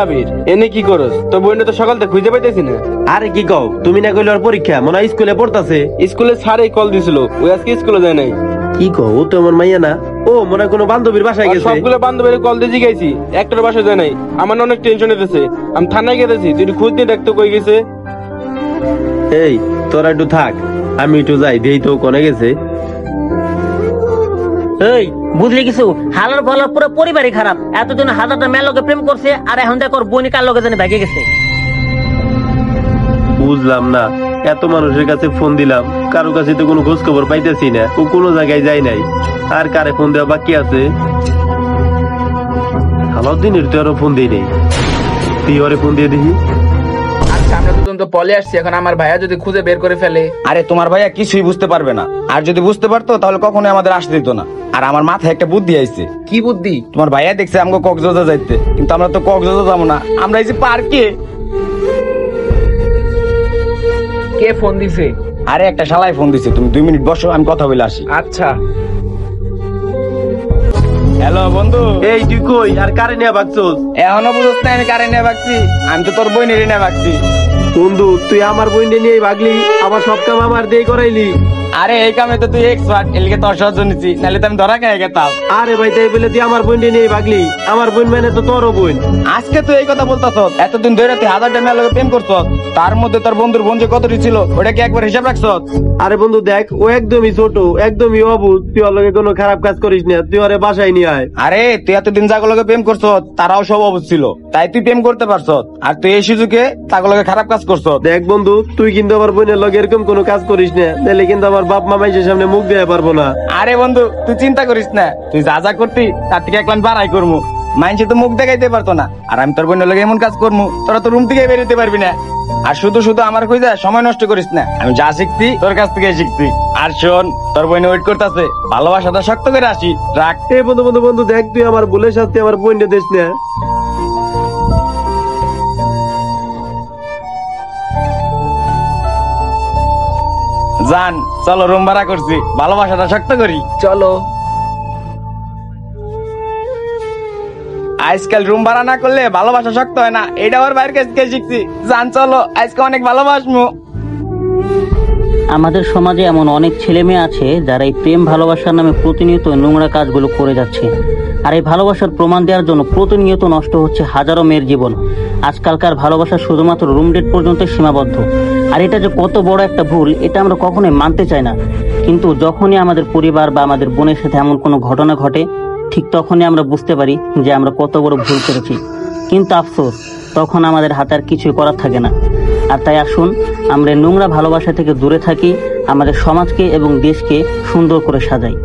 আবির এনে কি করস? তোর বোনটা তো সকাল থেকে খুঁজে পাইতেছি না। আরে কি কও, তুমি না কইলে ওর পরীক্ষা, মনে হয় স্কুলে পড়তাছে। স্কুলে স্যারই কল দিছিল, ওই আজকে স্কুলে যায় নাই। কি কও, ও তো আমার মাইয়া না। ও মনে হয় কোনো বান্ধবীর বাসায় গেছে। সবগুলো বান্ধবীর কল দিয়ে জিগাইছি, একটার বাসায় যায় নাই। আমার না অনেক টেনশন হইতেছে, আমি থানায় গেছি। তুই খোঁজ নিয়ে দেখতো কই গেছে। এই তোরা একটু থাক, আমি একটু যাই দেই তো কোনে গেছে। এই বুঝলি কিছু, হালার বলার পুরো পরিবারই খারাপ। এতদিন হাজারটা মেয়ের লোকে প্রেম করছে, আর এখন দেখো ওর বোন কার লোকে জানি ভাগে গেছে। বুঝলাম না, এত মানুষের কাছে ফোন দিলাম, কারো কাছে তো কোনো খোঁজ খবর পাইতেছি না। ও কোনো জায়গায় যায় নাই, আর কারে ফোন দেওয়া বাকি আছে? আলাউদ্দিনের তো আরো ফোন দিই নেই, তুই ওরে ফোন দিয়ে দিবি। আচ্ছা আমরা দুজন তো পলে আসছি, এখন আমার ভাইয়া যদি খুঁজে বের করে ফেলে। আরে তোমার ভাইয়া কিছুই বুঝতে পারবে না, আর যদি বুঝতে পারতো তাহলে কখনোই আমাদের আসতে দিত না। আর আমার মাথায় একটা বুদ্ধি আইছে। কি বুদ্ধি? তোমার ভাইয়া দেখছে আমাকে কক্সবাজার যাইতে, কিন্তু আমরা তো কক্সবাজার যাবো না, আমরা এই যে পার্কে। কে ফোন দিছে? আরে একটা শালাই ফোন দিছে, তুমি 2 মিনিট বসো, আমি কথা বলে আসি। আচ্ছা। হ্যালো বন্ধু। এই তুই কই, আর কারে নিয়ে ভাগছস? এখনো বুঝছ না আমি কারে নিয়ে ভাগছি? আমি তো তোর বইনের নিয়ে ভাগছি। বন্ধু তুই আমার বইনে নিয়ে ভাগলি, আমার সব কাম আমার দিয়ে করাইলি। আরে এই কামে তো তুই এক্সপার্ট, এলিকে তোর সাহায্য নিচ্ছি, নাহলে তো আমি ধরা খেয়ে গেতাম। আরে ভাই তাই বলে তুই আমার বইনে নিয়ে ভাগলি? আমার বোন মানে তো তোরও বোন। আজকে তুই এই কথা বলতাছ? এতদিন ধরে তুই হাজারটা মেয়ের লগে প্রেম করছ, তার মধ্যে তোর বন্ধুর বোন যে কতটি ছিল ওটা কি একবার হিসাব রাখছ? আরে বন্ধু দেখ, ও একদমই ছোট, একদমই অবুঝ। তুই ওর লগে কোনো খারাপ কাজ করিস না, তুই ওরে বাসায় নিয়ে আয়। আরে তুই এতদিন যাগুলো লগে প্রেম করছ তারাও সব অবুঝ ছিল, তাই তুই প্রেম করতে পারছ। আর তুই এই সুযোগে তাগুলো লগে খারাপ কাজ করছ। দেখ বন্ধু, তুই কিন্তু আমার বোনের লগে এরকম কোনো কাজ করিস না, তাহলে কিন্তু আমার বাপ মা মাইসের সামনে মুখ দিয়ে পারবো না। আরে বন্ধু তুই চিন্তা করিস না, তুই যা যা করতি তার থেকে এক লাইন বাড়াই করবো। মাইনসে তো মুখ দেখাইতে পারতো না, আর আমি তোর বোনের লগে এমন কাজ করবো তোরা তো রুম থেকে বেরোতে পারবি না। আর শুধু শুধু আমার কই যা সময় নষ্ট করিস না, আমি যা শিখছি তোর কাছ থেকে শিখছি। আর শোন, তোর বোন ওয়েট করতেছে, ভালোবাসাটা শক্ত করে আসি রাখ। এই বন্ধু বন্ধু বন্ধু দেখ, তুই আমার ভুলের সাথে আমার বোনটা দিস না। জান চলো, রুম ভাড়া করছি, ভালোবাসাটা শক্ত করি চলো। আজকাল রুম ভাড়া না করলে ভালোবাসা শক্ত হয় না, এটা আমার ভাইয়ের কাছ থেকে শিখছি। জান চলো, আজকে অনেক ভালোবাসবো। আমাদের সমাজে এমন অনেক ছেলে মেয়ে আছে যারা এই প্রেম ভালোবাসার নামে প্রতিনিয়ত নোংরা কাজগুলো করে যাচ্ছে। আর এই ভালোবাসার প্রমাণ দেওয়ার জন্য প্রতিনিয়ত নষ্ট হচ্ছে হাজারো মেয়ের জীবন। আজকালকার ভালোবাসা শুধুমাত্র রুম ডেট পর্যন্ত সীমাবদ্ধ। আর এটা যে কত বড় একটা ভুল, এটা আমরা কখনোই মানতে চাই না। কিন্তু যখনই আমাদের পরিবার বা আমাদের বোনের সাথে এমন কোনো ঘটনা ঘটে, ঠিক তখনই আমরা বুঝতে পারি যে আমরা কত বড় ভুল করেছি। কিন্তু আফসোস, তখন আমাদের হাতে আর কিছুই করার থাকে না। আর তাই আসুন আমরা নোংরা ভালোবাসা থেকে দূরে থাকি, আমাদের সমাজকে এবং দেশকে সুন্দর করে সাজাই।